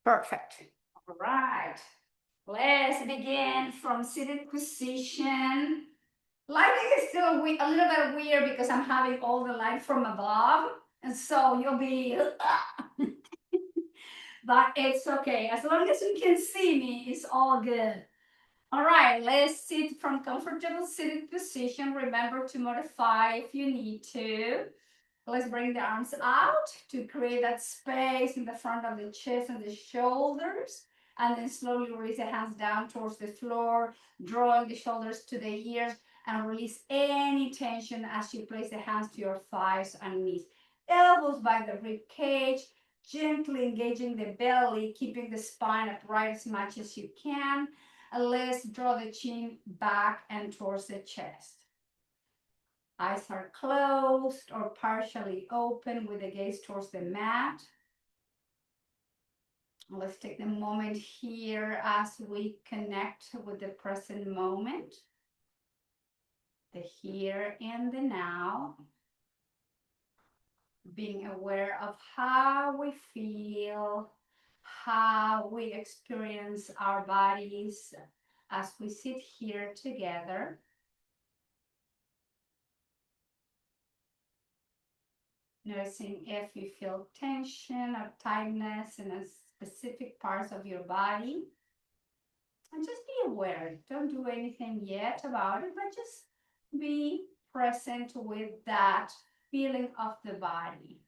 Perfect. All right. Let's begin from seated position. Lighting is still a little bit weird because I'm having all the light from above. And so you'll be, but it's okay. As long as you can see me, it's all good. All right, let's sit from comfortable seated position. Remember to modify if you need to. Let's bring the arms out to create that space in the front of the chest and the shoulders. And then slowly raise the hands down towards the floor, drawing the shoulders to the ears, and release any tension as you place the hands to your thighs and knees. Elbows by the rib cage, gently engaging the belly, keeping the spine upright as much as you can. And let's draw the chin back and towards the chest. Eyes are closed or partially open with the gaze towards the mat. Let's take the moment here as we connect with the present moment, the here and the now, being aware of how we feel, how we experience our bodies as we sit here together. Noticing if you feel tension or tightness in a specific parts of your body. And just be aware. Don't do anything yet about it, but just be present with that feeling of the body.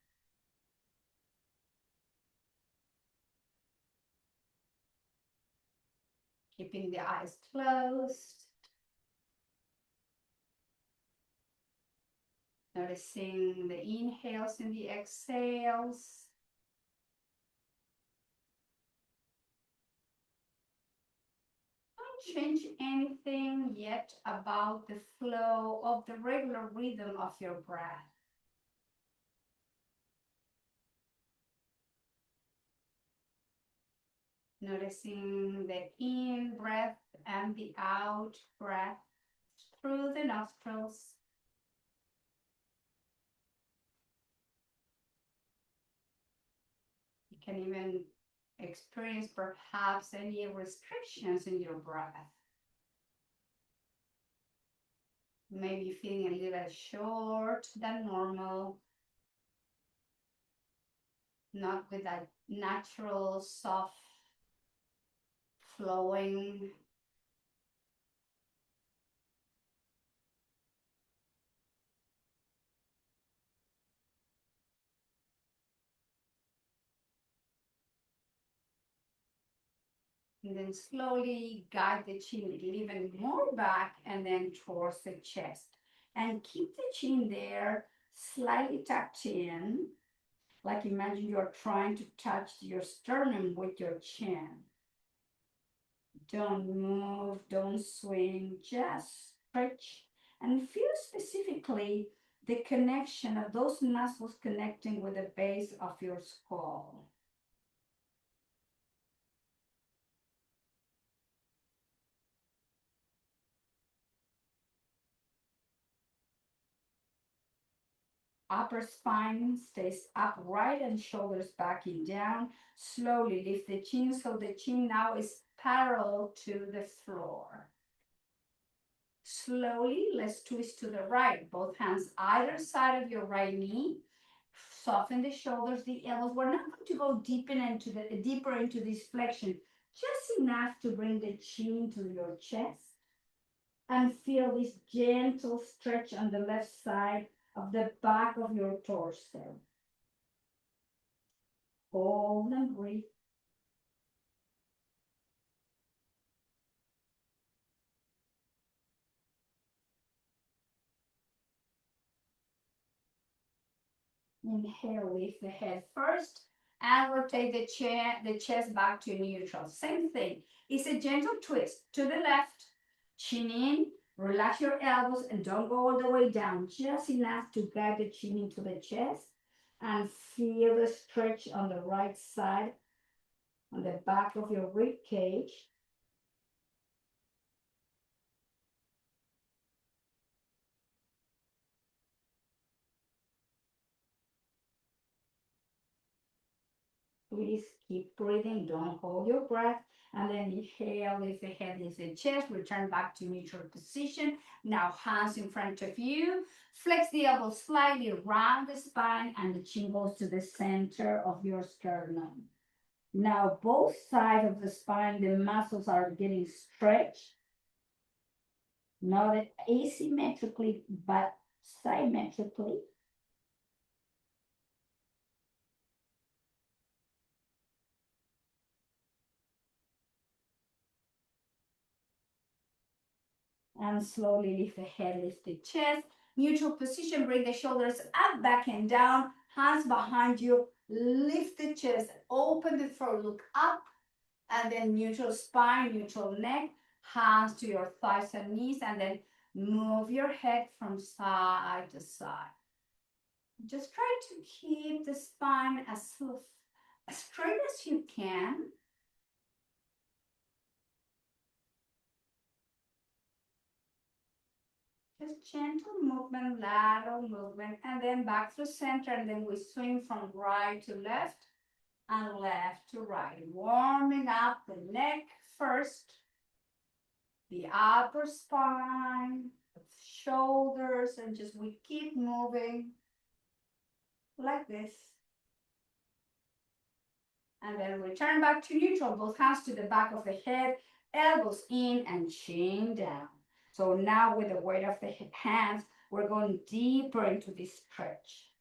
Keeping the eyes closed. Noticing the inhales and the exhales. Don't change anything yet about the flow of the regular rhythm of your breath. Noticing the in breath and the out breath through the nostrils. You can even experience perhaps any restrictions in your breath. Maybe feeling a little short than normal, not with that natural, soft flowing. And then slowly guide the chin even more back and then towards the chest. And keep the chin there, slightly tucked in. Like imagine you're trying to touch your sternum with your chin. Don't move, don't swing, just stretch and feel specifically the connection of those muscles connecting with the base of your skull. Upper spine stays upright and shoulders backing down. Slowly lift the chin so the chin now is parallel to the floor. Slowly, let's twist to the right. Both hands either side of your right knee. Soften the shoulders, the elbows. We're not going to go deeper into this flexion, just enough to bring the chin to your chest. And feel this gentle stretch on the left side of the back of your torso. Hold and breathe. Inhale, lift the head first and rotate the chest back to neutral. Same thing. It's a gentle twist to the left, chin in, relax your elbows and don't go all the way down, just enough to guide the chin into the chest and feel the stretch on the right side, on the back of your rib cage. Please keep breathing. Don't hold your breath. And then inhale, lift the head, lift the chest, return back to neutral position. Now hands in front of you. Flex the elbows slightly around the spine and the chin goes to the center of your sternum. Now both sides of the spine, the muscles are getting stretched, not asymmetrically, but symmetrically. And slowly lift the head, lift the chest. Neutral position, bring the shoulders up, back and down. Hands behind you, lift the chest, open the throat, look up, and then neutral spine, neutral neck, hands to your thighs and knees, and then move your head from side to side. Just try to keep the spine as straight as you can. Just gentle movement, lateral movement, and then back to center, and then we swing from right to left and left to right. Warming up the neck first, the upper spine, the shoulders, and just we keep moving like this. And then return back to neutral, both hands to the back of the head, elbows in and chin down. So now with the weight of the hands, we're going deeper into this stretch.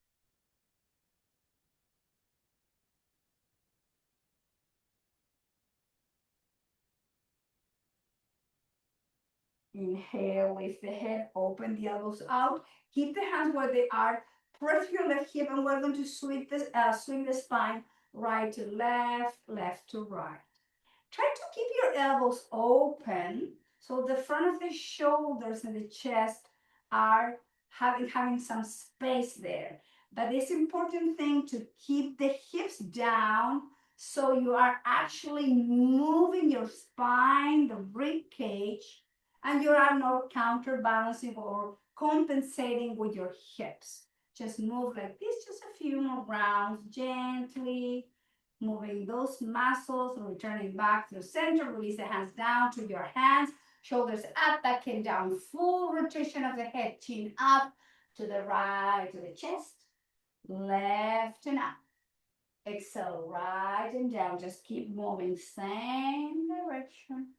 Inhale, lift the head, open the elbows out. Keep the hands where they are. Press your left hip, and we're going to swing the spine right to left, left to right. Try to keep your elbows open so the front of the shoulders and the chest are having some space there. But it's important thing to keep the hips down so you are actually moving your spine, the rib cage, and you are not counterbalancing or compensating with your hips. Just move like this, just a few more rounds, gently moving those muscles, returning back to the center. Release the hands down to your hands, shoulders up, back and down. Full rotation of the head, chin up to the right, to the chest, left and up. Exhale, right and down. Just keep moving, same direction.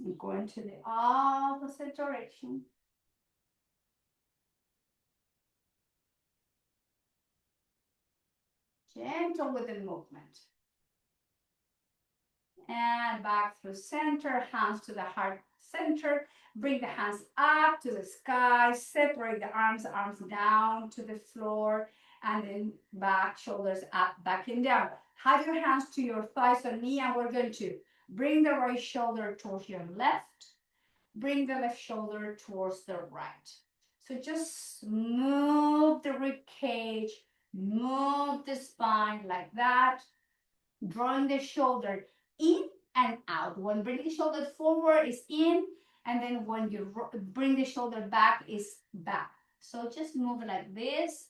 And going to the opposite direction. Gentle with the movement. And back through center, hands to the heart center. Bring the hands up to the sky. Separate the arms down to the floor. And then back, shoulders up, back and down. Have your hands to your thighs or knee, and we're going to bring the right shoulder towards your left. Bring the left shoulder towards the right. So just move the rib cage, move the spine like that, drawing the shoulder in and out. When bringing the shoulder forward is in, and then when you bring the shoulder back is back. So just move like this,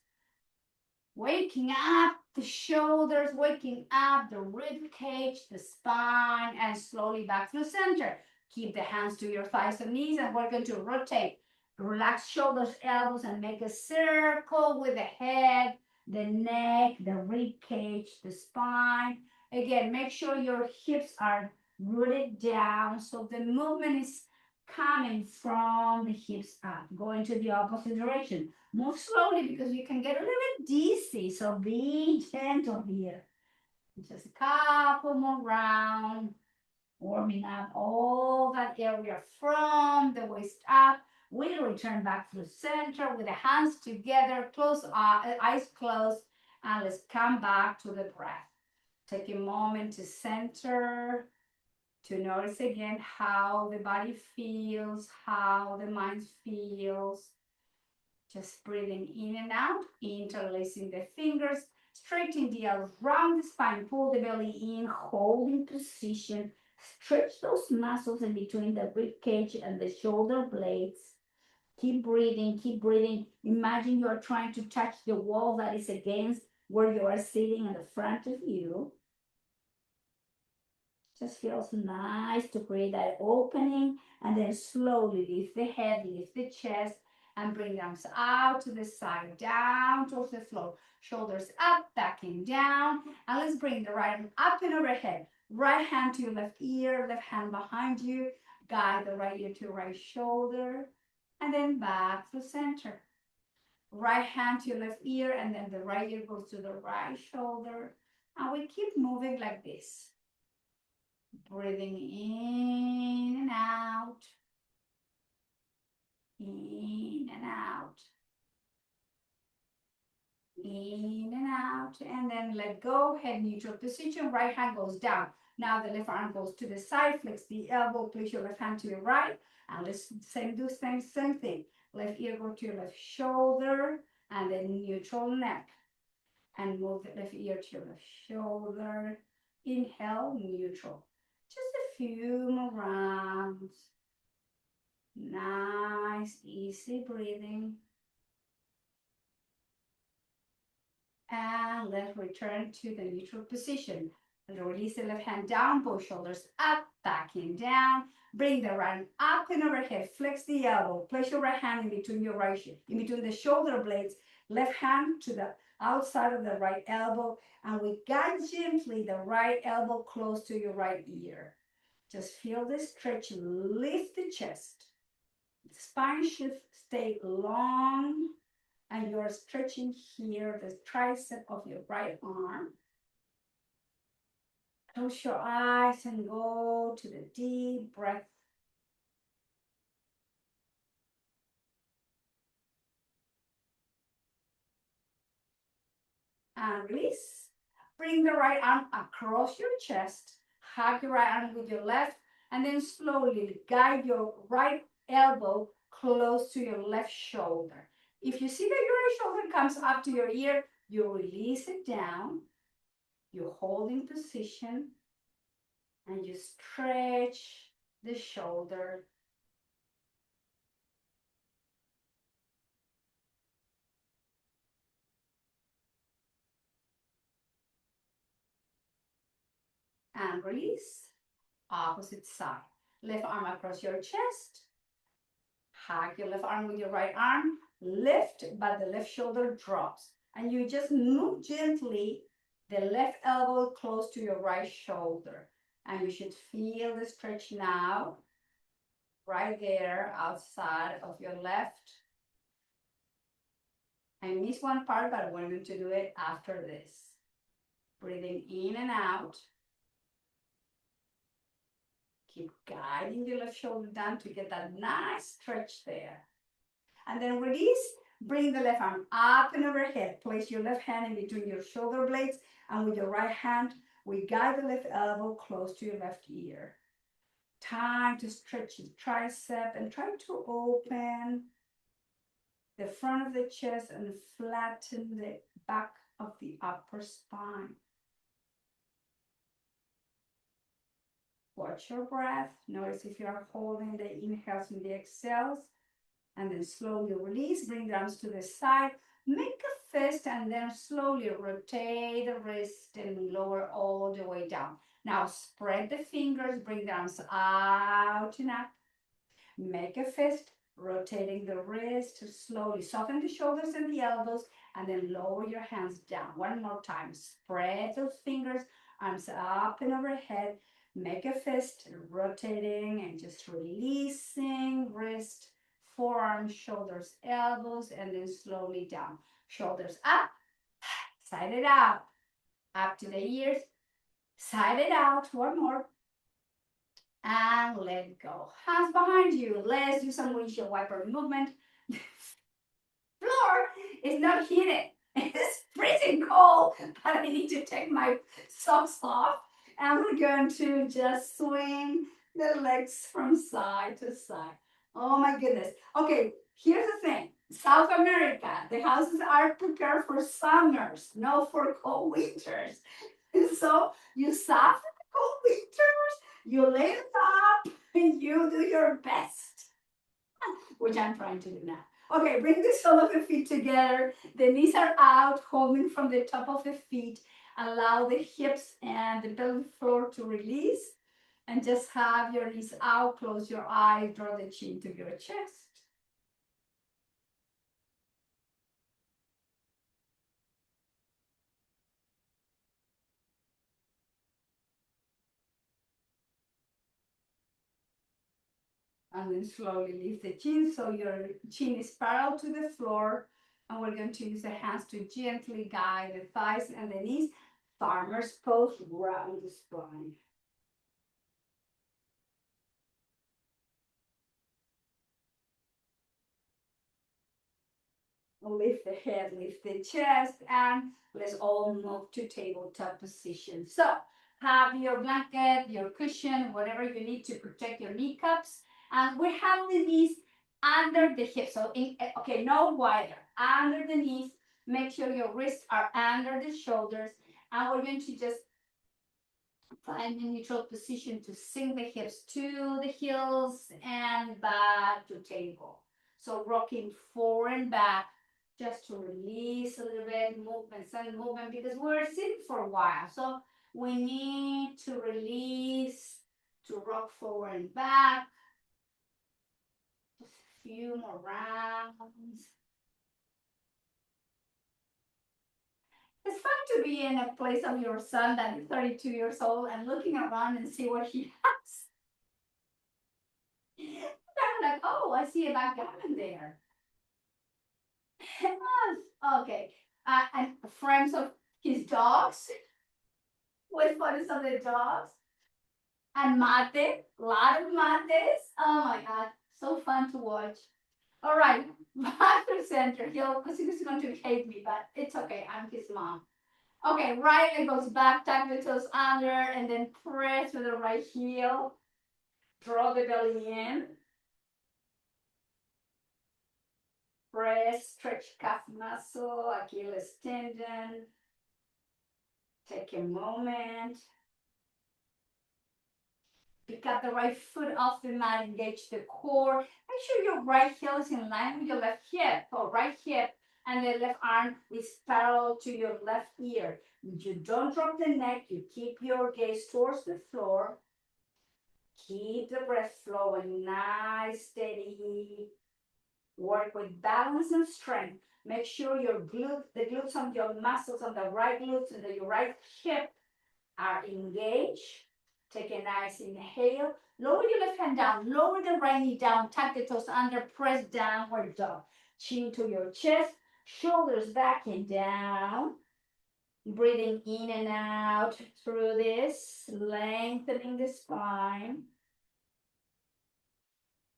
waking up the shoulders, waking up the rib cage, the spine, and slowly back to the center. Keep the hands to your thighs and knees, and we're going to rotate. Relax shoulders, elbows, and make a circle with the head, the neck, the rib cage, the spine. Again, make sure your hips are rooted down so the movement is coming from the hips up. Going to the opposite direction. Move slowly because you can get a little bit dizzy, so be gentle here. Just a couple more rounds, warming up all that area from the waist up. We'll return back to the center with the hands together, eyes closed, and let's come back to the breath. Take a moment to center, to notice again how the body feels, how the mind feels. Just breathing in and out, interlacing the fingers, straightening the arms around the spine, pull the belly in, holding position, stretch those muscles in between the rib cage and the shoulder blades. Keep breathing, keep breathing. Imagine you are trying to touch the wall that is against where you are sitting in the front of you. Just feels nice to create that opening, and then slowly lift the head, lift the chest, and bring the arms out to the side, down towards the floor. Shoulders up, back and down. And let's bring the right arm up and overhead. Right hand to your left ear, left hand behind you. Guide the right ear to right shoulder, and then back to center. Right hand to your left ear, and then the right ear goes to the right shoulder. And we keep moving like this. Breathing in and out, in and out, in and out, and then let go, head neutral position, right hand goes down. Now the left arm goes to the side, flex the elbow, place your left hand to your right, and let's do same thing. Left ear go to your left shoulder, and then neutral neck. And move the left ear to your left shoulder. Inhale, neutral. Just a few more rounds. Nice, easy breathing. And let's return to the neutral position. And release the left hand down, both shoulders up, back and down. Bring the right arm up and overhead. Flex the elbow. Place your right hand in between your right, in between the shoulder blades. Left hand to the outside of the right elbow. And we guide gently the right elbow close to your right ear. Just feel the stretch. Lift the chest. The spine should stay long, and you're stretching here the tricep of your right arm. Close your eyes and go to the deep breath. And release. Bring the right arm across your chest. Hug your right arm with your left, and then slowly guide your right elbow close to your left shoulder. If you see that your right shoulder comes up to your ear, you release it down. You hold in position, and you stretch the shoulder. And release. Opposite side. Left arm across your chest. Hug your left arm with your right arm. Lift, but the left shoulder drops. And you just move gently the left elbow close to your right shoulder. And you should feel the stretch now, right there outside of your left. I missed one part, but we're going to do it after this. Breathing in and out. Keep guiding the left shoulder down to get that nice stretch there. And then release. Bring the left arm up and overhead. Place your left hand in between your shoulder blades, and with your right hand, we guide the left elbow close to your left ear. Time to stretch the tricep and try to open the front of the chest and flatten the back of the upper spine. Watch your breath. Notice if you are holding the inhales and the exhales. And then slowly release. Bring the arms to the side. Make a fist and then slowly rotate the wrist and lower all the way down. Now spread the fingers. Bring the arms out and up. Make a fist, rotating the wrist slowly. Soften the shoulders and the elbows, and then lower your hands down. One more time. Spread those fingers, arms up and overhead. Make a fist, rotating and just releasing wrist, forearms, shoulders, elbows, and then slowly down. Shoulders up, side it out, up to the ears, side it out. One more. And let go. Hands behind you. Let's do some windshield wiper movement. Floor is not heated. It's freezing cold, but I need to take my socks off. And we're going to just swing the legs from side to side. Oh my goodness. Okay, here's the thing. South America, the houses are prepared for summers, not for cold winters. So you suffer the cold winters, you lay it up, and you do your best. which I'm trying to do now. Okay, bring the sole of the feet together. The knees are out, holding from the top of the feet. Allow the hips and the pelvic floor to release. And just have your knees out, close your eyes, draw the chin to your chest. And then slowly lift the chin so your chin is parallel to the floor. And we're going to use the hands to gently guide the thighs and the knees. Farmer's pose, round the spine. Lift the head, lift the chest, and let's all move to tabletop position. So have your blanket, your cushion, whatever you need to protect your kneecaps. And we have the knees under the hips. So, okay, no wider. Under the knees, make sure your wrists are under the shoulders. And we're going to just find a neutral position to sink the hips to the heels and back to table. So rocking forward and back just to release a little bit, movement, sudden movement, because we're sitting for a while. So we need to release, to rock forward and back. Just a few more rounds. It's fun to be in a place of your son that is 32 years old and looking around and see what he has. I'm like, oh, I see a backgammon there. Okay. And frames of his dogs with photos of the dogs. And mate, a lot of mates. Oh my God, so fun to watch. All right, back to center. He's going to hate me, but it's okay. I'm his mom. Okay, right leg goes back, tuck the toes under, and then press with the right heel. Draw the belly in. Press, stretch calf muscle, Achilles tendon. Take a moment. Pick up the right foot off the mat, engage the core. Make sure your right heel is in line with your left hip, or right hip, and the left arm is parallel to your left ear. You don't drop the neck, you keep your gaze towards the floor. Keep the breath flowing, nice, steady. Work with balance and strength. Make sure your the glutes on your muscles on the right glutes and your right hip are engaged. Take a nice inhale. Lower your left hand down. Lower the right knee down. Tuck the toes under. Press downward dog. Chin to your chest. Shoulders back and down. Breathing in and out through this. Lengthening the spine.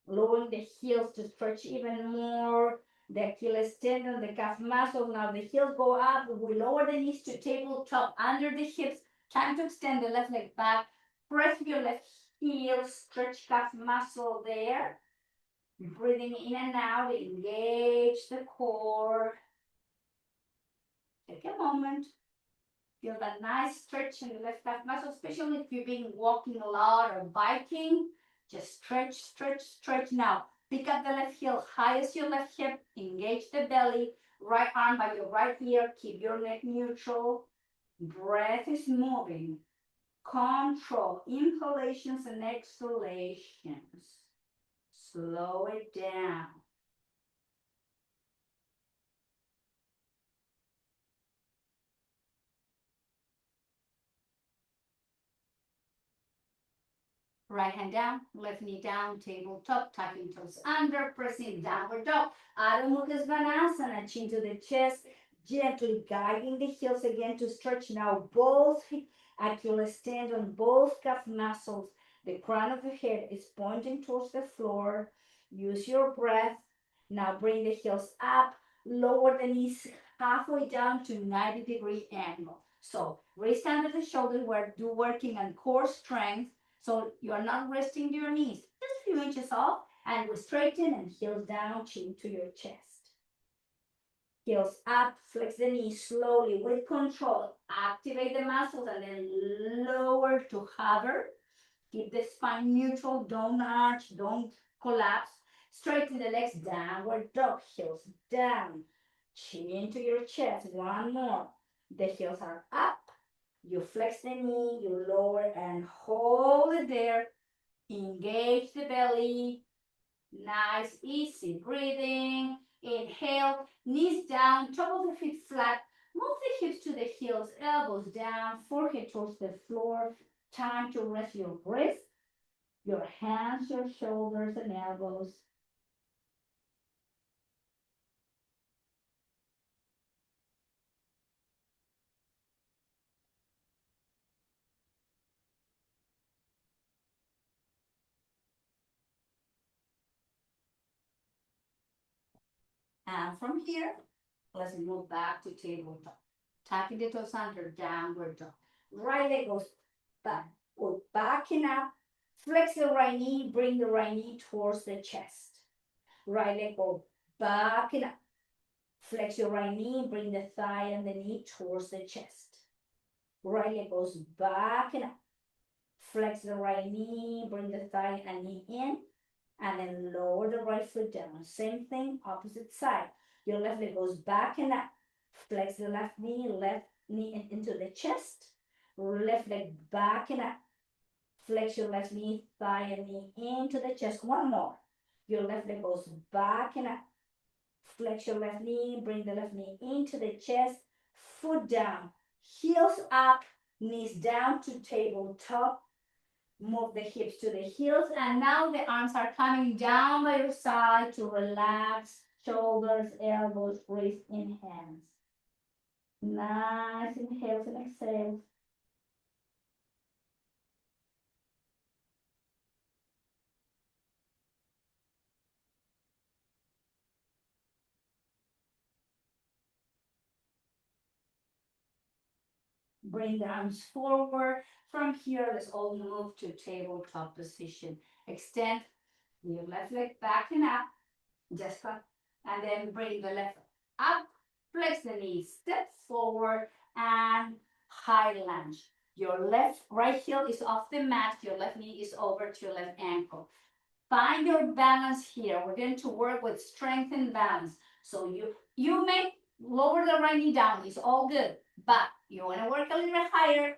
Lowering the heels to stretch even more. The Achilles tendon, the calf muscles. Now the heels go up. We lower the knees to tabletop under the hips. Time to extend the left leg back. Press your left heel, stretch calf muscle there. Breathing in and out, engage the core. Take a moment. Feel that nice stretch in the left calf muscle, especially if you've been walking a lot or biking. Just stretch, stretch, stretch. Now, pick up the left heel, high as your left hip, engage the belly, right arm by your right ear, keep your neck neutral. Breath is moving. Control inhalations and exhalations. Slow it down. Right hand down, left knee down, tabletop, tucking toes under, pressing downward dog. Adho Mukha Svanasana, chin to the chest, gently guiding the heels again to stretch now both Achilles tendon, both calf muscles. The crown of the head is pointing towards the floor. Use your breath. Now bring the heels up, lower the knees halfway down to 90-degree angle. So wrist under the shoulder, we're working on core strength. So you are not resting your knees, just a few inches off, and we straighten and heels down, chin to your chest. Heels up, flex the knees slowly with control. Activate the muscles and then lower to hover. Keep the spine neutral, don't arch, don't collapse. Straighten the legs, downward dog, heels down. Chin to your chest, one more. The heels are up. You flex the knee, you lower and hold it there. Engage the belly. Nice, easy breathing. Inhale, knees down, top of the feet flat. Move the hips to the heels, elbows down, forehead towards the floor. Time to rest your wrists, your hands, your shoulders, and elbows. And from here, let's move back to tabletop. Tucking the toes under, downward dog. Right leg goes back. We're backing up. Flex the right knee, bring the right knee towards the chest. Right leg go backing up. Flex your right knee, bring the thigh and the knee towards the chest. Right leg goes backing up. Flex the right knee, bring the thigh and knee in, and then lower the right foot down. Same thing, opposite side. Your left leg goes back and up. Flex the left knee into the chest. Left leg back and up. Flex your left knee, thigh and knee into the chest. One more. Your left leg goes back and up. Flex your left knee, bring the left knee into the chest. Foot down, heels up, knees down to tabletop. Move the hips to the heels, and now the arms are coming down by your side to relax shoulders, elbows, wrists, in hands. Nice inhales and exhales. Bring the arms forward. From here, let's all move to tabletop position. Extend your left leg back and up. Just cut. And then bring the left up. Flex the knees. Step forward and high lunge. Your right heel is off the mat. Your left knee is over to your left ankle. Find your balance here. We're going to work with strength and balance. So you may lower the right knee down. It's all good. But you want to work a little bit higher,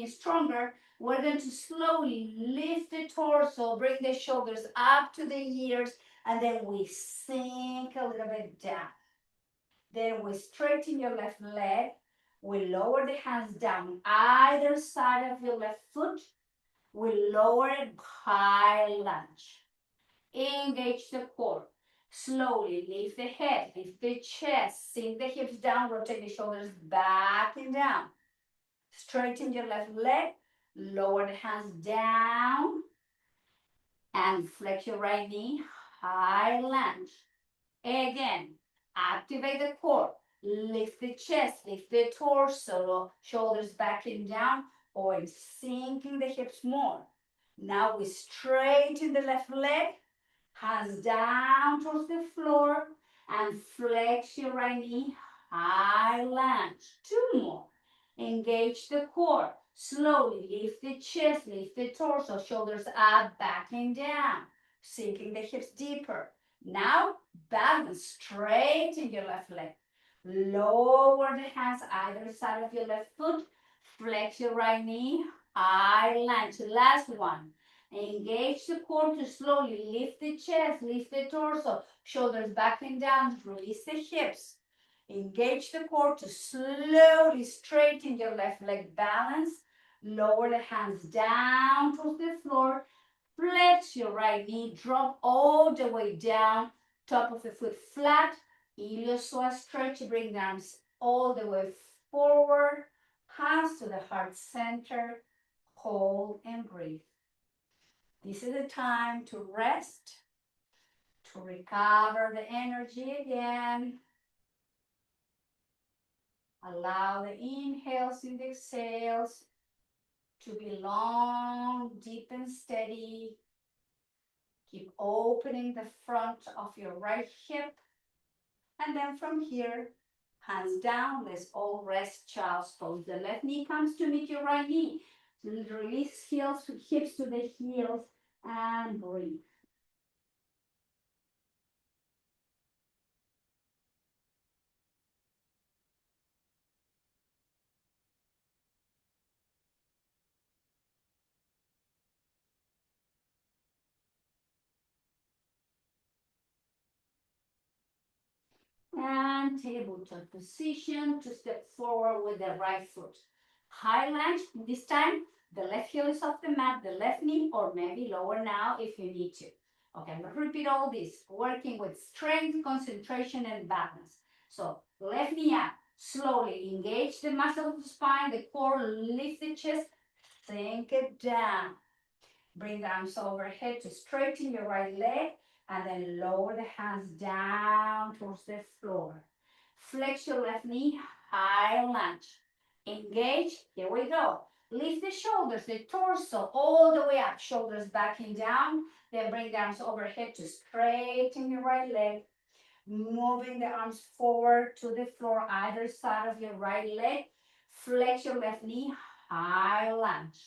stronger. We're going to slowly lift the torso, bring the shoulders up to the ears, and then we sink a little bit down. Then we straighten your left leg. We lower the hands down either side of your left foot. We lower it, high lunge. Engage the core. Slowly lift the head, lift the chest, sink the hips down, rotate the shoulders back and down. Straighten your left leg, lower the hands down, and flex your right knee, high lunge. Again, activate the core. Lift the chest, lift the torso, shoulders back and down, or sinking the hips more. Now we straighten the left leg, hands down towards the floor, and flex your right knee, high lunge. Two more. Engage the core. Slowly lift the chest, lift the torso, shoulders up, back and down, sinking the hips deeper. Now, balance straight in your left leg. Lower the hands either side of your left foot. Flex your right knee, high lunge. Last one. Engage the core to slowly lift the chest, lift the torso, shoulders back and down, release the hips. Engage the core to slowly straighten your left leg, balance. Lower the hands down towards the floor. Flex your right knee, drop all the way down, top of the foot flat. Iliopsoas stretch, bring the arms all the way forward. Hands to the heart center. Hold and breathe. This is the time to rest, to recover the energy again. Allow the inhales and the exhales to be long, deep, and steady. Keep opening the front of your right hip. And then from here, hands down, let's all rest child's pose. The left knee comes to meet your right knee. Release hips to the heels and breathe. And tabletop position to step forward with the right foot. High lunge, this time the left heel is off the mat, the left knee, or maybe lower now if you need to. Okay, I'm going to repeat all this, working with strength, concentration, and balance. So left knee up, slowly engage the muscle of the spine, the core, lift the chest, sink it down. Bring the arms overhead to straighten your right leg and then lower the hands down towards the floor. Flex your left knee, high lunge. Engage, here we go. Lift the shoulders, the torso, all the way up. Shoulders backing down. Then bring the arms overhead to straighten your right leg. Moving the arms forward to the floor, either side of your right leg. Flex your left knee, high lunge.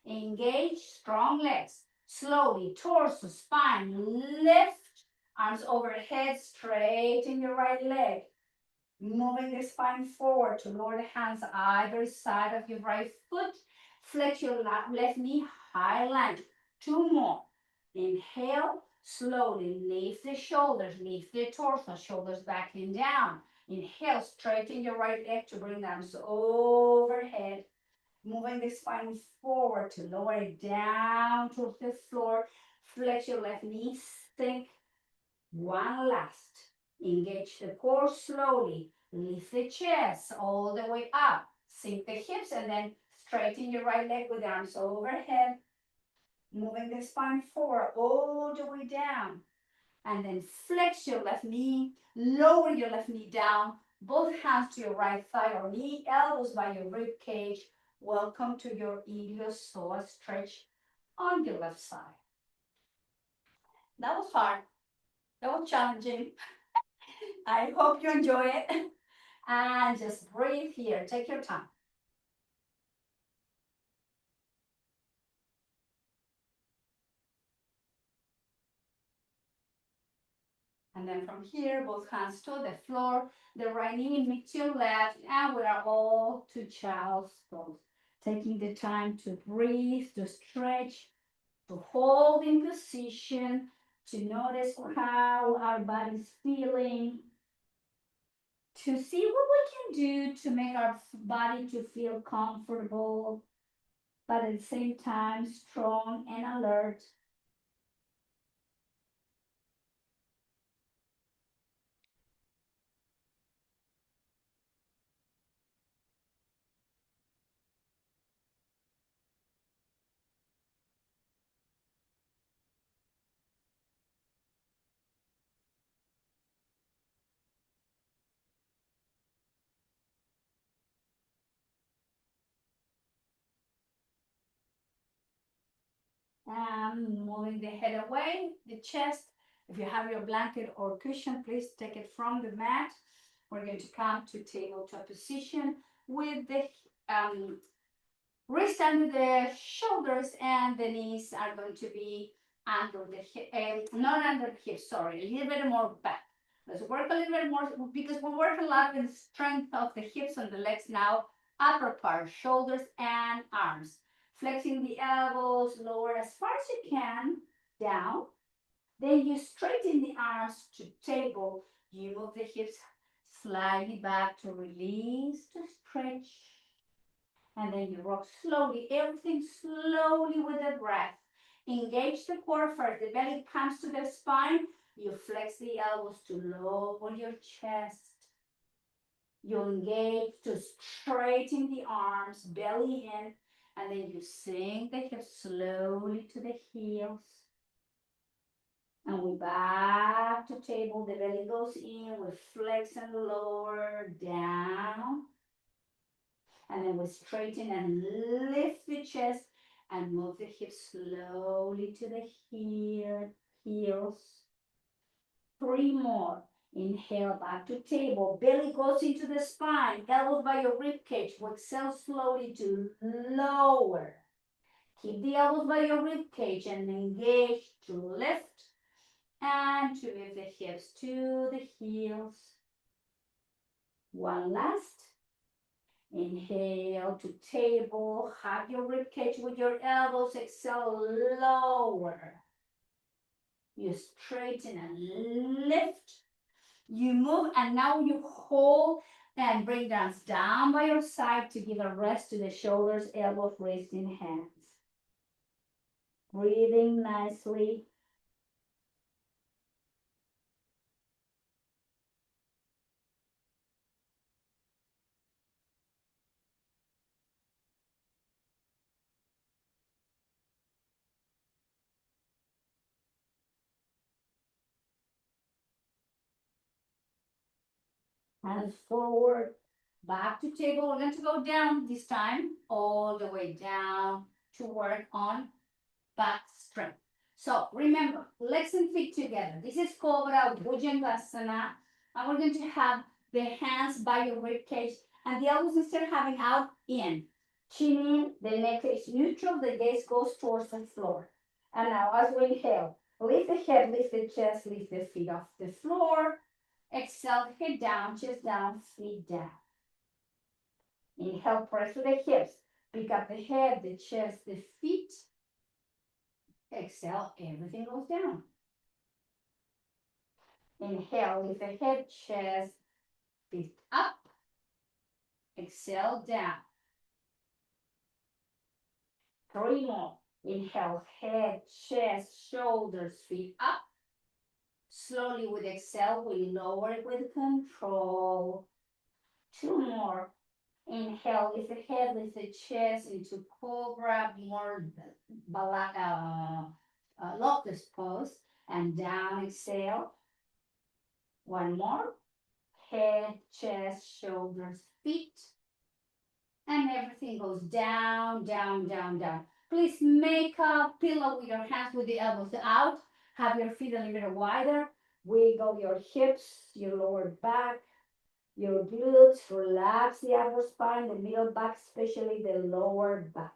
Engage strong legs. Slowly, torso, spine, lift. Arms overhead, straighten your right leg. Moving the spine forward to lower the hands either side of your right foot. Flex your left knee, high lunge. Two more. Inhale, slowly lift the shoulders, lift the torso, shoulders back and down. Inhale, straighten your right leg to bring the arms overhead. Moving the spine forward to lower it down towards the floor. Flex your left knee, sink. One last. Engage the core slowly. Lift the chest all the way up. Sink the hips and then straighten your right leg with the arms overhead. Moving the spine forward all the way down. And then flex your left knee, lower your left knee down, both hands to your right thigh or knee, elbows by your rib cage. Welcome to your iliopsoas stretch on your left side. That was hard. That was challenging. I hope you enjoy it. And just breathe here. Take your time. And then from here, both hands to the floor, the right knee meets your left, and we are all to child's pose. Taking the time to breathe, to stretch, to hold in position, to notice how our body's feeling, to see what we can do to make our body to feel comfortable, but at the same time strong and alert. And moving the head away, the chest. If you have your blanket or cushion, please take it from the mat. We're going to come to tabletop position with the wrist under the shoulders, and the knees are going to be under the hip, not under the hips, sorry, a little bit more back. Let's work a little bit more because we work a lot with the strength of the hips and the legs now. Upper part, shoulders and arms. Flexing the elbows, lower as far as you can, down. Then you straighten the arms to table. You move the hips slightly back to release, to stretch. And then you rock slowly, everything slowly with the breath. Engage the core first. The belly comes to the spine. You flex the elbows to lower your chest. You engage to straighten the arms, belly in, and then you sink the hips slowly to the heels. And we back to table. The belly goes in. We flex and lower down. And then we straighten and lift the chest and move the hips slowly to the heels. Three more. Inhale, back to table. Belly goes into the spine. Elbows by your rib cage. We exhale slowly to lower. Keep the elbows by your rib cage and engage to lift and to move the hips to the heels. One last. Inhale to table, hug your ribcage with your elbows, exhale, lower. You straighten and lift. You move and now you hold and bring down by your side to give a rest to the shoulders, elbows, wrists, and hands. Breathing nicely. Hands forward, back to table. We're going to go down this time, all the way down to work on back strength. So remember, legs and feet together. This is Cobra Bhujangasana. And we're going to have the hands by your rib cage and the elbows instead of having out in. Chin in, the neck is neutral, the gaze goes towards the floor. And now as we inhale, lift the head, lift the chest, lift the feet off the floor. Exhale, head down, chest down, feet down. Inhale, press to the hips. Pick up the head, the chest, the feet. Exhale, everything goes down. Inhale, lift the head, chest, feet up. Exhale, down. 3 more. Inhale, head, chest, shoulders, feet up. Slowly with exhale, we lower it with control. 2 more. Inhale, lift the head, lift the chest into cobra, more lotus pose. And down, exhale. 1 more. Head, chest, shoulders, feet. And everything goes down, down, down, down. Please make a pillow with your hands with the elbows out. Have your feet a little bit wider. Wiggle your hips, your lower back, your glutes. Relax the upper spine, the middle back, especially the lower back.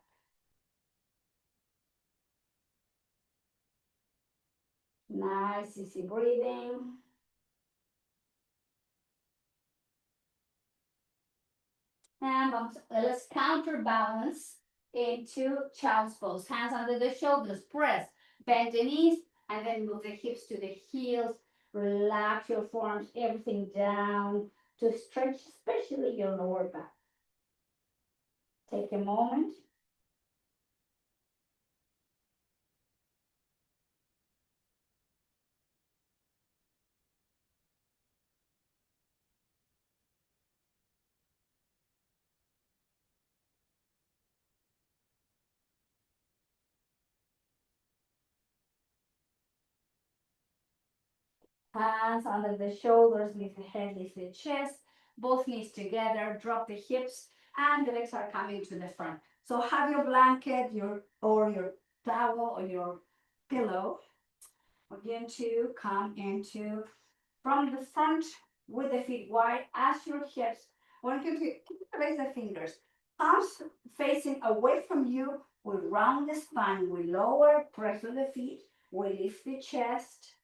Nice, easy breathing. And let's counterbalance into child's pose. Hands under the shoulders, press, bend the knees, and then move the hips to the heels. Relax your forearms, everything down to stretch, especially your lower back. Take a moment. Hands under the shoulders, lift the head, lift the chest, both knees together, drop the hips, and the legs are coming to the front. So have your blanket, your towel or your pillow. We're going to come into from the front with the feet wide as your hips. We're going to raise the fingers. Palms facing away from you. We round the spine. We lower, press to the feet. We lift the chest.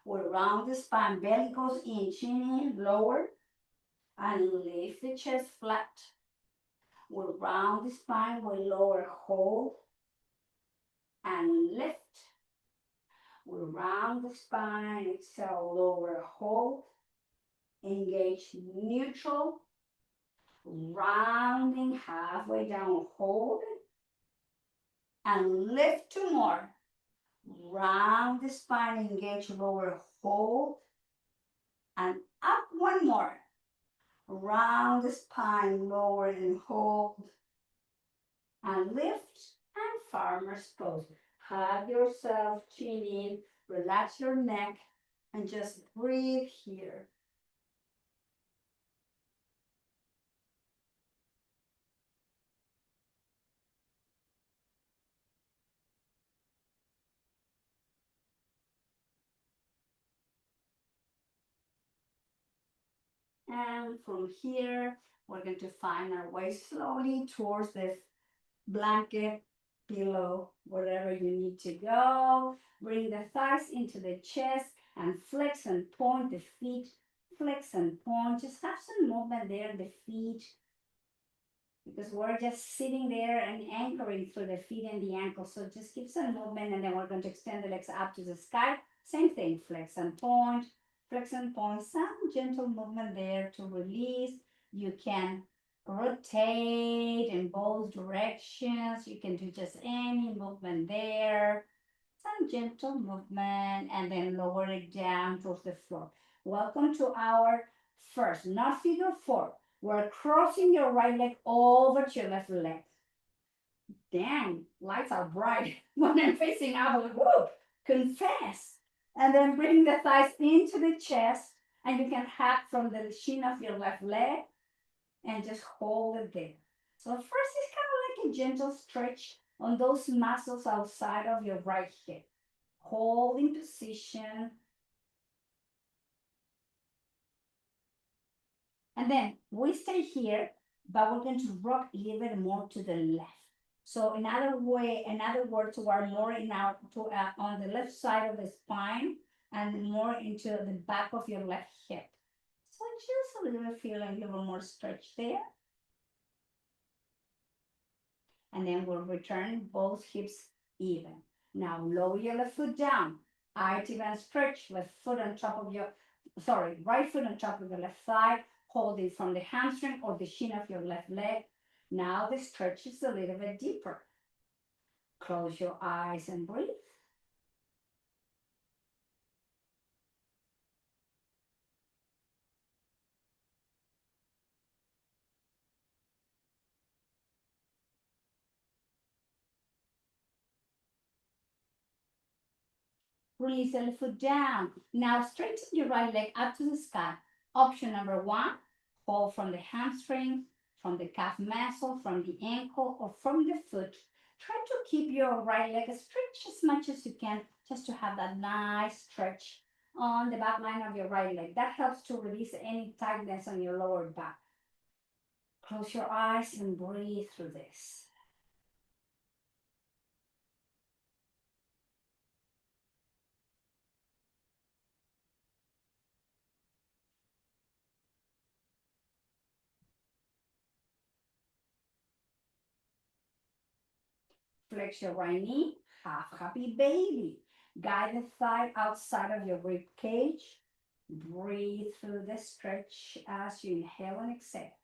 We round the spine. Belly goes in, chin in, lower. And lift the chest flat. We round the spine. We lower, hold. And lift. We round the spine. Exhale, lower, hold. Engage neutral, rounding halfway down, hold, and lift 2 more. Round the spine, engage lower, hold, and up 1 more. Round the spine, lower and hold, and lift, and farmer's pose. Hug yourself, chin in, relax your neck, and just breathe here. And from here, we're going to find our way slowly towards the blanket, pillow, wherever you need to go. Bring the thighs into the chest and flex and point the feet. Flex and point. Just have some movement there, the feet, because we're just sitting there and anchoring through the feet and the ankles. So just give some movement, and then we're going to extend the legs up to the sky. Same thing, flex and point, flex and point, some gentle movement there to release. You can rotate in both directions. You can do just any movement there. Some gentle movement and then lower it down towards the floor. Welcome to our first, not figure four. We're crossing your right leg over to your left leg. Dang, lights are bright when I'm facing out. Whoop, confess. And then bring the thighs into the chest, and you can hack from the shin of your left leg and just hold it there. So first it's kind of like a gentle stretch on those muscles outside of your right hip. Hold in position. And then we stay here, but we're going to rock a little bit more to the left. So another words, we're more on the left side of the spine and more into the back of your left hip. So just a little bit feel a little more stretch there. And then we'll return both hips even. Now lower your left foot down. Active and stretch, right foot on top of your left thigh, holding from the hamstring or the shin of your left leg. Now the stretch is a little bit deeper. Close your eyes and breathe. Release the left foot down. Now straighten your right leg up to the sky. Option number one, hold from the hamstring, from the calf muscle, from the ankle, or from the foot. Try to keep your right leg stretched as much as you can, just to have that nice stretch on the back line of your right leg. That helps to release any tightness on your lower back. Close your eyes and breathe through this. Flex your right knee, half happy baby. Guide the thigh outside of your rib cage. Breathe through the stretch as you inhale and exhale.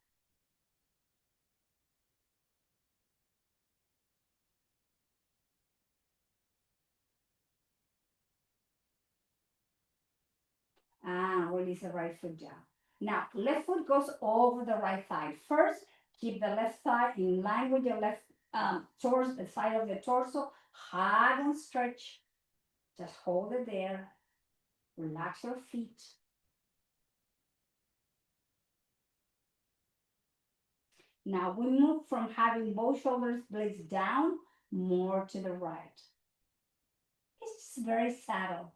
And release the right foot down. Now, left foot goes over the right thigh. First, keep the left thigh in line with your left towards the side of the torso. Hug and stretch. Just hold it there. Relax your feet. Now we move from having both shoulders blades down more to the right. It's just very subtle.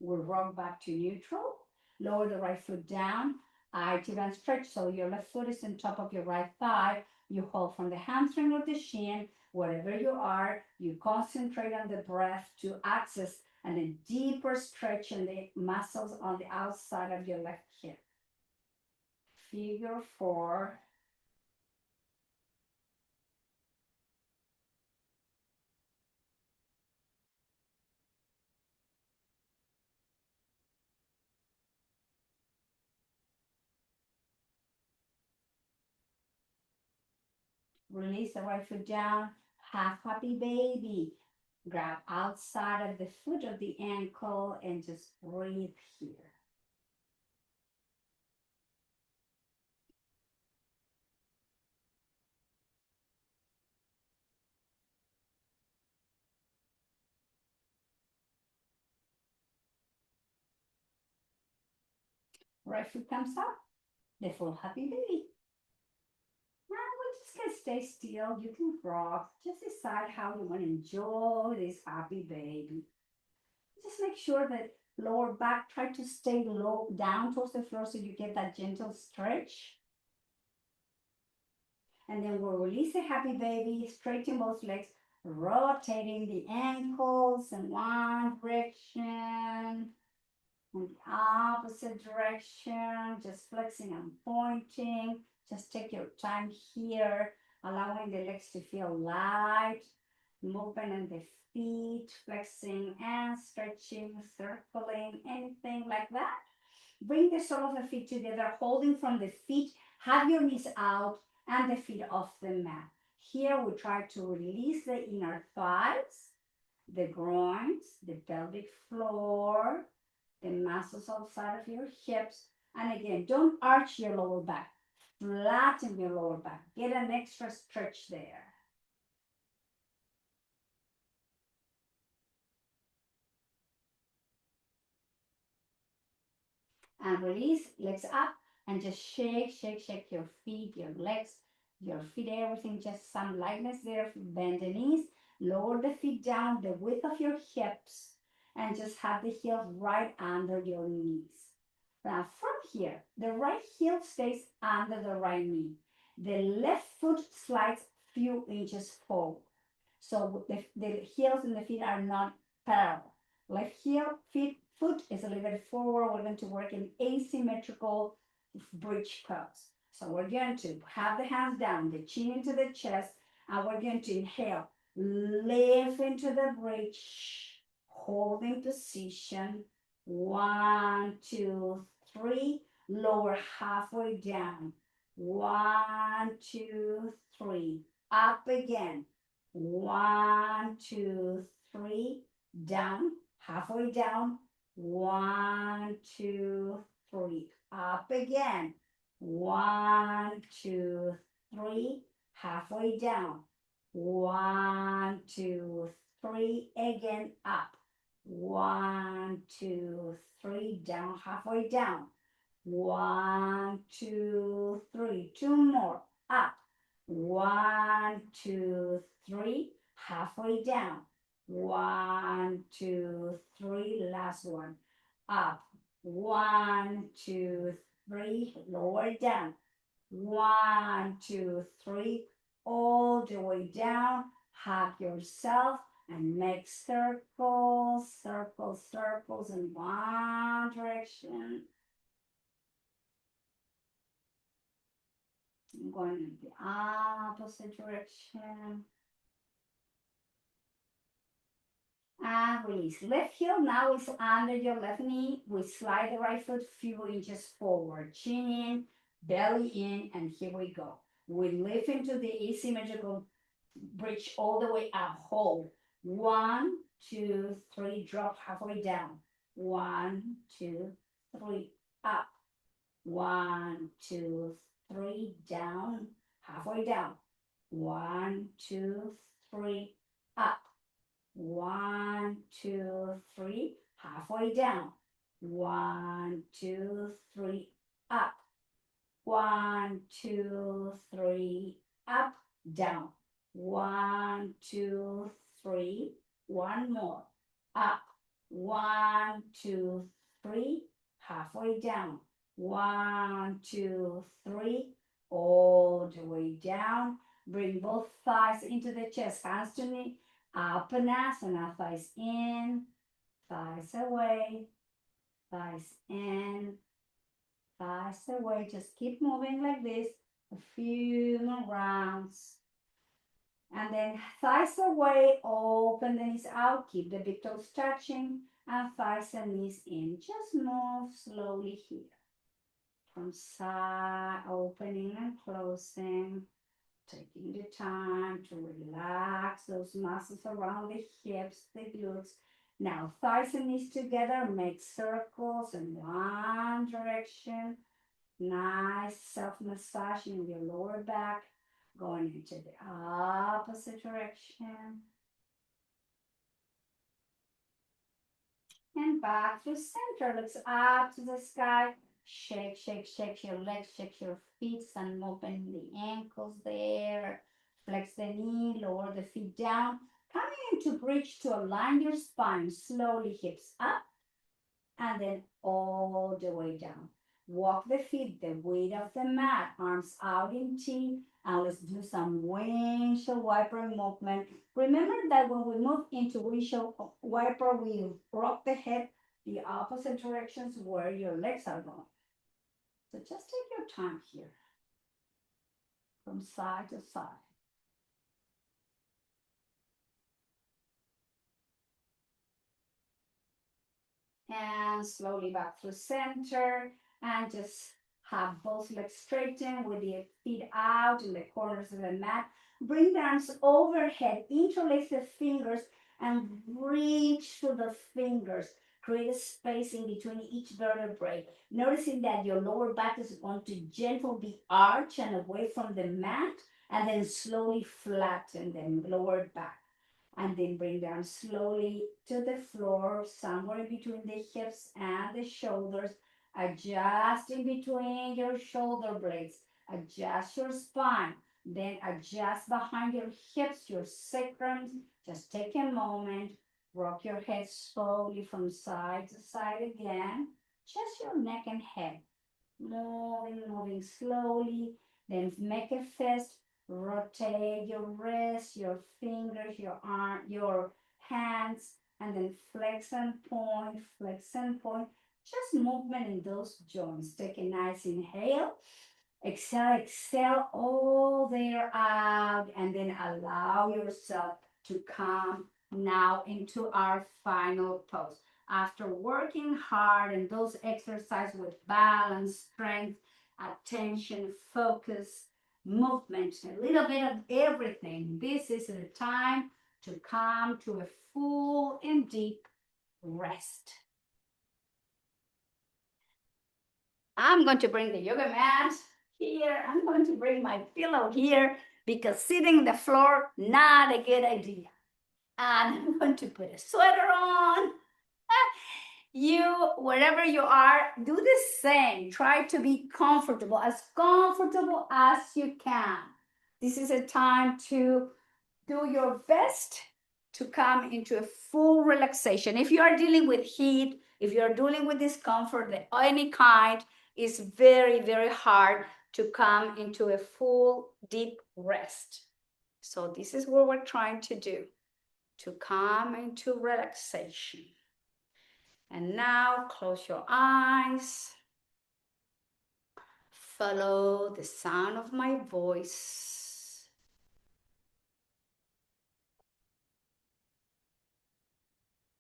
We'll rock back to neutral. Lower the right foot down. Active and stretch. So your left foot is on top of your right thigh. You hold from the hamstring or the shin. Wherever you are, you concentrate on the breath to access and a deeper stretch in the muscles on the outside of your left hip. Figure four. Release the right foot down. Half happy baby. Grab outside of the foot of the ankle and just breathe here. Right foot comes up. The full happy baby. Now we're just gonna stay still. You can rock. Just decide how you want to enjoy this happy baby. Just make sure that lower back, try to stay low down towards the floor so you get that gentle stretch. And then we'll release the happy baby, straighten both legs, rotating the ankles in one direction and the opposite direction, just flexing and pointing. Just take your time here. allowing the legs to feel light, movement in the feet, flexing and stretching, circling, anything like that. Bring the sole of the feet together, holding from the feet. Have your knees out and the feet off the mat. Here we try to release the inner thighs, the groins, the pelvic floor, the muscles outside of your hips. And again, don't arch your lower back. Flatten your lower back. Get an extra stretch there. And release, legs up, and just shake, shake, shake your feet, your legs, your feet, everything. Just some lightness there. Bend the knees, lower the feet down the width of your hips, and just have the heels right under your knees. Now, from here, the right heel stays under the right knee. The left foot slides few inches forward. So the heels and the feet are not parallel. Left heel, foot is a little bit forward. We're going to work in asymmetrical bridge pose. So we're going to have the hands down, the chin into the chest, and we're going to inhale, lift into the bridge, holding position. 1, 2, 3. Lower halfway down. 1, 2, 3. Up again. 1, 2, 3. Down. Halfway down. 1, 2, 3. Up again. 1, 2, 3. Halfway down. 1, 2, 3. Again up. 1, 2, 3. Down, halfway down. 1, 2, 3. 2 more. Up. 1, 2, 3. Halfway down. 1, 2, 3. Last one. Up. 1, 2, 3. Lower down. 1, 2, 3. All the way down. Hug yourself and make circles, circles, circles in one direction. I'm going in the opposite direction. And release. Left heel now is under your left knee. We slide the right foot few inches forward. Chin in, belly in, and here we go. We lift into the asymmetrical bridge all the way up. Hold. 1, 2, 3. Drop halfway down. 1, 2, 3. Up. 1, 2, 3. Down. Halfway down. 1, 2, 3. Up. 1, 2, 3. Halfway down. 1, 2, 3. Up. 1, 2, 3. Up. Down. 1, 2, 3. One more. Up. 1, 2, 3. Halfway down. 1, 2, 3. All the way down. Bring both thighs into the chest. Hands to knee. Apanasana. Thighs in. Thighs away. Thighs in. Thighs away. Just keep moving like this. A few more rounds. And then thighs away, open the knees out, keep the big toes touching, and thighs and knees in. Just move slowly here. From side, opening and closing, taking the time to relax those muscles around the hips, the glutes. Now, thighs and knees together, make circles in one direction. Nice self-massage in your lower back. Going into the opposite direction. And back to center. Looks up to the sky. Shake, shake, shake your legs, shake your feet, and open the ankles there. Flex the knee, lower the feet down. Coming into bridge to align your spine. Slowly hips up and then all the way down. Walk the feet, the weight of the mat, arms out in T, and let's do some windshield wiper movement. Remember that when we move into windshield wiper, we rock the head the opposite directions where your legs are going. So just take your time here, from side to side. and slowly back through center, and just have both legs straightened with the feet out in the corners of the mat. Bring the arms overhead, interlace the fingers, and reach through the fingers. Create a space in between each vertebrae. Noticing that your lower back is going to gently arch and away from the mat, and then slowly flatten the lower back. And then bring down slowly to the floor, somewhere between the hips and the shoulders. Adjust in between your shoulder blades. Adjust your spine. Then adjust behind your hips, your sacrum. Just take a moment. Rock your head slowly from side to side again. Just your neck and head. Moving slowly. Then make a fist. Rotate your wrists, your fingers, your arm, your hands, and then flex and point, flex and point. Just movement in those joints. Take a nice inhale. Exhale all the air out, and then allow yourself to come now into our final pose. After working hard in those exercises with balance, strength, attention, focus, movement, a little bit of everything, this is the time to come to a full and deep rest. I'm going to bring the yoga mat here. I'm going to bring my pillow here because sitting on the floor, not a good idea. And I'm going to put a sweater on. You, wherever you are, do the same. Try to be comfortable as you can. This is a time to do your best to come into a full relaxation. If you are dealing with heat, if you are dealing with discomfort of any kind, it's very, very hard to come into a full deep rest. So this is what we're trying to do, to come into relaxation. And now close your eyes. Follow the sound of my voice.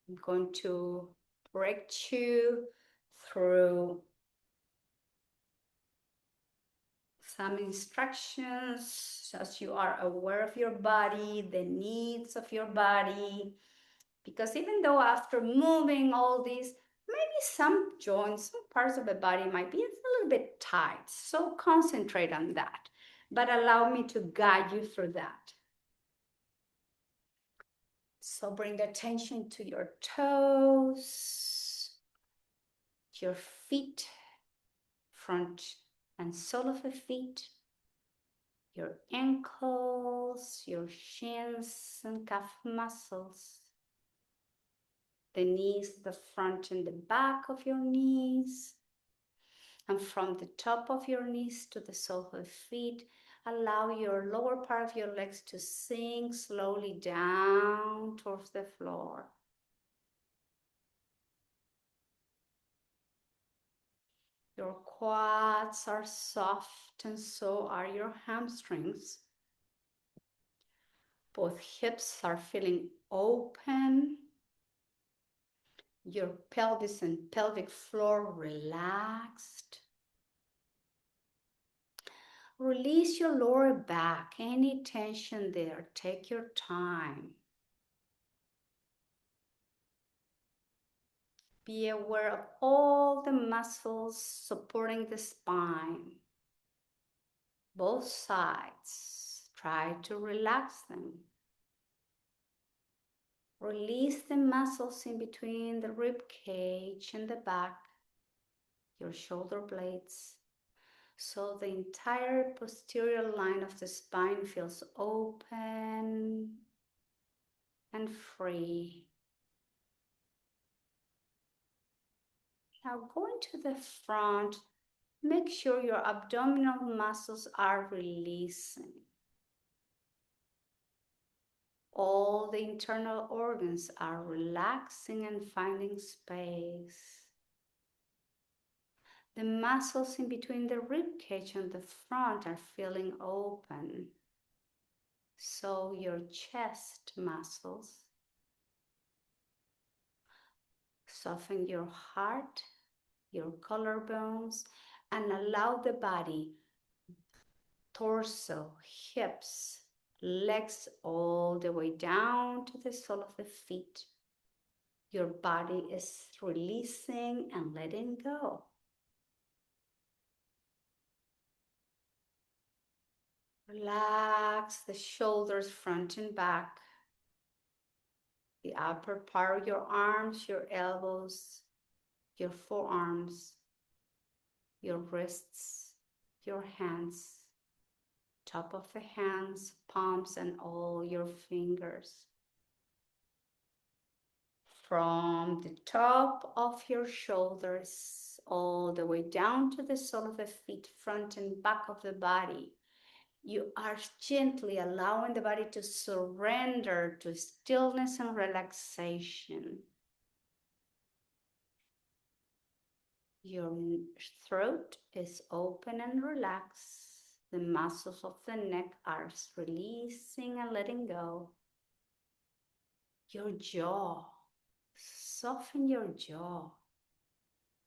I'm going to direct you through some instructions as you are aware of your body, the needs of your body. Because even though after moving all these, maybe some joints, some parts of the body might be a little bit tight. So concentrate on that. But allow me to guide you through that. So bring attention to your toes, your feet, front and sole of the feet, your ankles, your shins and calf muscles, the knees, the front and the back of your knees, and from the top of your knees to the sole of the feet, allow your lower part of your legs to sink slowly down towards the floor. Your quads are soft and so are your hamstrings. Both hips are feeling open. Your pelvis and pelvic floor relaxed. Release your lower back, any tension there, take your time. Be aware of all the muscles supporting the spine. Both sides, try to relax them. Release the muscles in between the rib cage and the back, your shoulder blades, so the entire posterior line of the spine feels open and free. Now going to the front, make sure your abdominal muscles are releasing. All the internal organs are relaxing and finding space. The muscles in between the rib cage and the front are feeling open. So your chest muscles, Soften your heart, your collarbones, and allow the body, torso, hips, legs all the way down to the sole of the feet. Your body is releasing and letting go. Relax the shoulders front and back, the upper part of your arms, your elbows, your forearms, your wrists, your hands, top of the hands, palms, and all your fingers. From the top of your shoulders all the way down to the sole of the feet, front and back of the body, you are gently allowing the body to surrender to stillness and relaxation. Your throat is open and relaxed. The muscles of the neck are releasing and letting go. Your jaw, soften your jaw,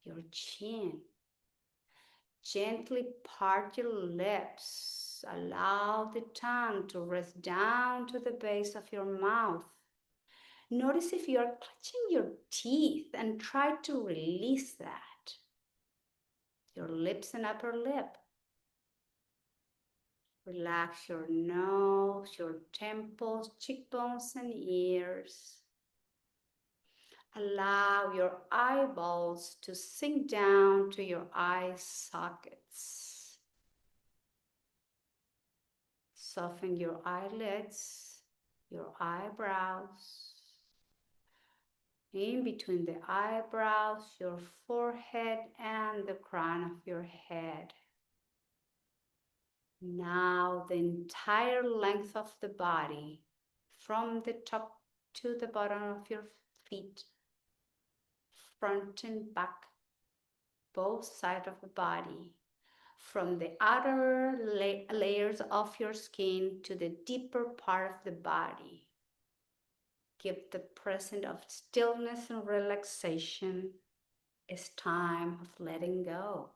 your chin. Gently part your lips. Allow the tongue to rest down to the base of your mouth. Notice if you are clutching your teeth and try to release that. Your lips and upper lip. Relax your nose, your temples, cheekbones, and ears. Allow your eyeballs to sink down to your eye sockets. Soften your eyelids, your eyebrows. In between the eyebrows, your forehead, and the crown of your head. Now the entire length of the body, from the top to the bottom of your feet, front and back, both sides of the body, from the outer layers of your skin to the deeper part of the body. Give the present of stillness and relaxation. It's time of letting go.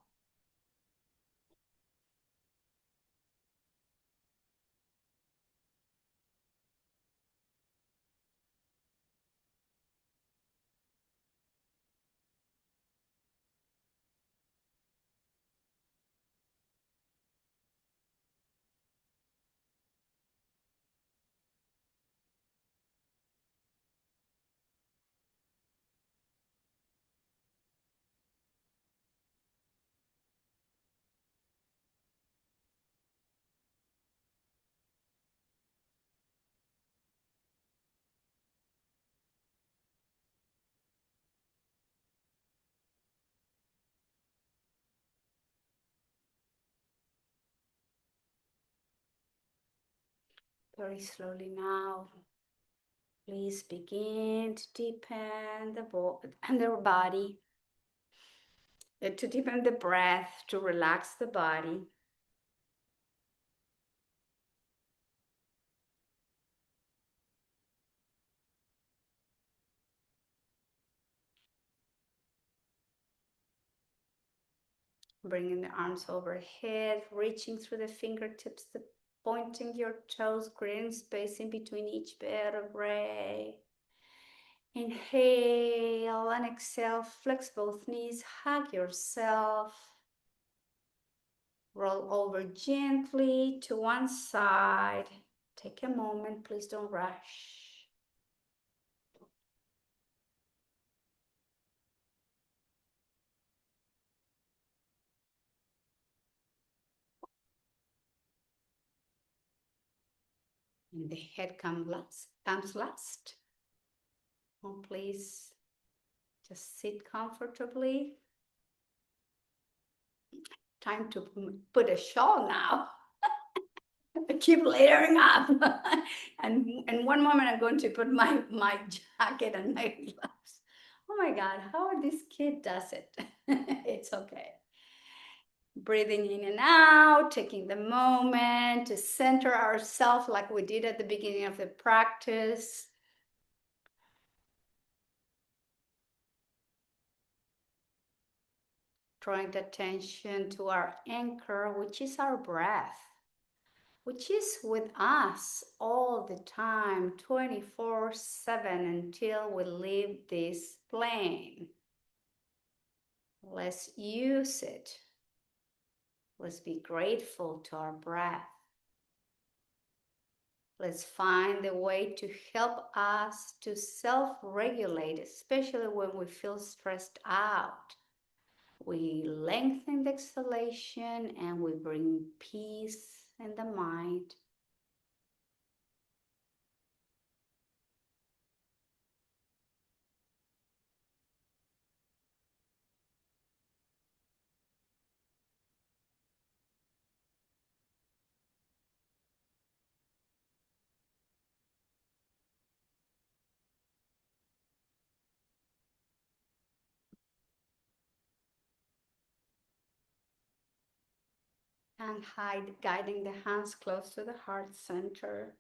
Very slowly now. Please begin to deepen the body, to deepen the breath, to relax the body. Bringing the arms overhead, reaching through the fingertips, pointing your toes, creating space in between each vertebrae. Inhale and exhale, flex both knees, hug yourself. Roll over gently to one side. Take a moment, please don't rush. And the head comes last. Oh, please just sit comfortably. Time to put a shawl now. I keep layering up. and in one moment, I'm going to put my jacket and my gloves. Oh my God, how this kid does it. It's okay. Breathing in and out, taking the moment to center ourselves like we did at the beginning of the practice. drawing the attention to our anchor, which is our breath, which is with us all the time, 24/7 until we leave this plane. Let's use it. Let's be grateful to our breath. Let's find a way to help us to self-regulate, especially when we feel stressed out. We lengthen the exhalation and we bring peace in the mind. And guiding the hands close to the heart center.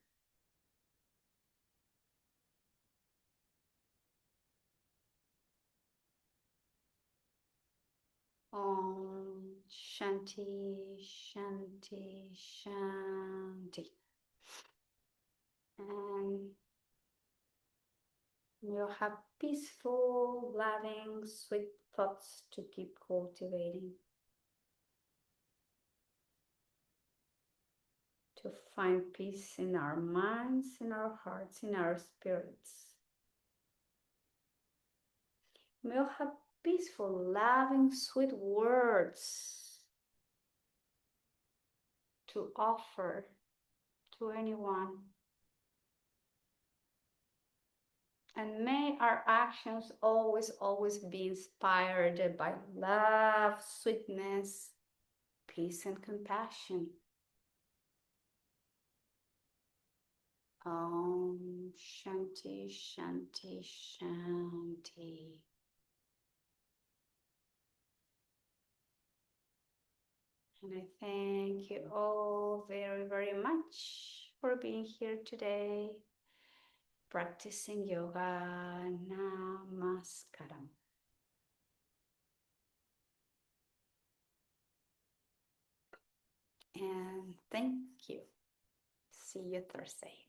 Om Shanti, Shanti, Shanti. And you'll have peaceful, loving, sweet thoughts to keep cultivating. To find peace in our minds, in our hearts, in our spirits. We'll have peaceful, loving, sweet words to offer to anyone. And may our actions always, always be inspired by love, sweetness, peace, and compassion. Om Shanti, Shanti, Shanti. And I thank you all very, very much for being here today, practicing yoga. Namaskaram. And thank you. See you Thursday.